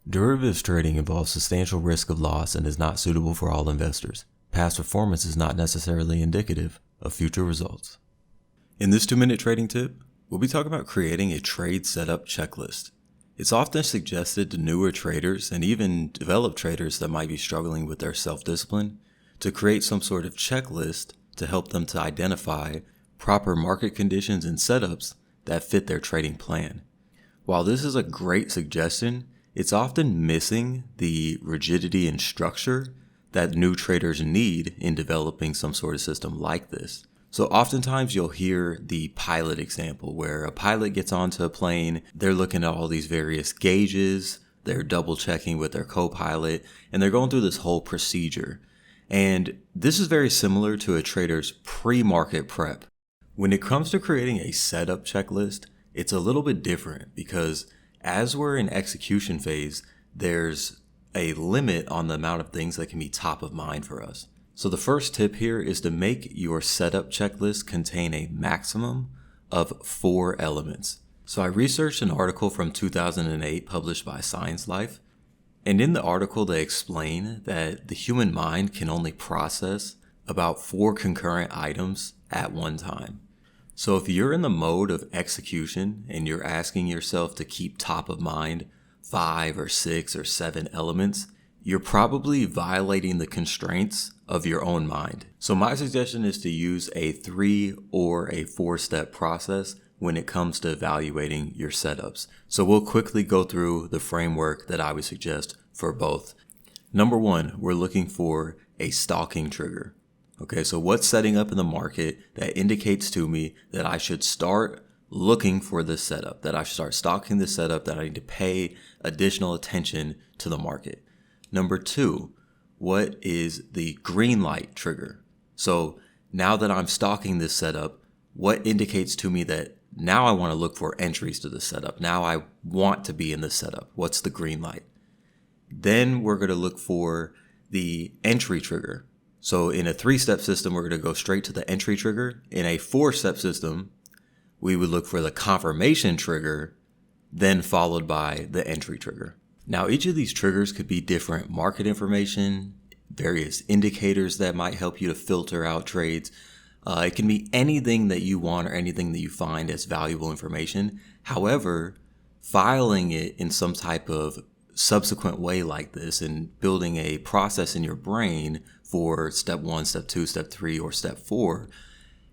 Derivatives trading involves substantial risk of loss and is not suitable for all investors. Past performance is not necessarily indicative of future results. In this 2-minute trading tip, we'll be talking about creating a trade setup checklist. It's often suggested to newer traders and even developed traders that might be struggling with their self-discipline to create some sort of checklist to help them to identify proper market conditions and setups that fit their trading plan. While this is a great suggestion, it's often missing the rigidity and structure that new traders need in developing some sort of system like this. So oftentimes you'll hear the pilot example where a pilot gets onto a plane, they're looking at all these various gauges, they're double checking with their co-pilot, and they're going through this whole procedure. And this is very similar to a trader's pre-market prep. When it comes to creating a setup checklist, it's a little bit different because as we're in execution phase, there's a limit on the amount of things that can be top of mind for us. So the first tip here is to make your setup checklist contain a maximum of 4 elements. So I researched an article from 2008 published by Science Life. And in the article, they explain that the human mind can only process about 4 concurrent items at one time. So if you're in the mode of execution and you're asking yourself to keep top of mind 5 or 6 or 7 elements, you're probably violating the constraints of your own mind. So my suggestion is to use a 3 or a 4-step process when it comes to evaluating your setups. So we'll quickly go through the framework that I would suggest for both. Number 1, we're looking for a stalking trigger. Okay, so what's setting up in the market that indicates to me that I should start looking for this setup, that I should start stalking this setup, that I need to pay additional attention to the market. Number 2, what is the green light trigger? So now that I'm stalking this setup, what indicates to me that now I want to look for entries to this setup? Now I want to be in this setup. What's the green light? Then we're going to look for the entry trigger. So in a 3-step system, we're going to go straight to the entry trigger. In a 4-step system, we would look for the confirmation trigger, then followed by the entry trigger. Now, each of these triggers could be different market information, various indicators that might help you to filter out trades. It can be anything that you want or anything that you find as valuable information. However, filing it in some type of subsequent way like this and building a process in your brain for step 1, step 2, step 3, or step 4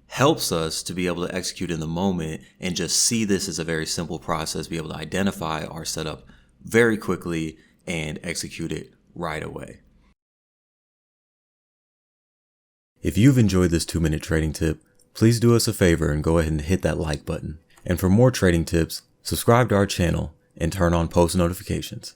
helps us to be able to execute in the moment and just see this as a very simple process, be able to identify our setup very quickly and execute it right away. If you've enjoyed this 2-minute trading tip, please do us a favor and go ahead and hit that like button. And for more trading tips, subscribe to our channel and turn on post notifications.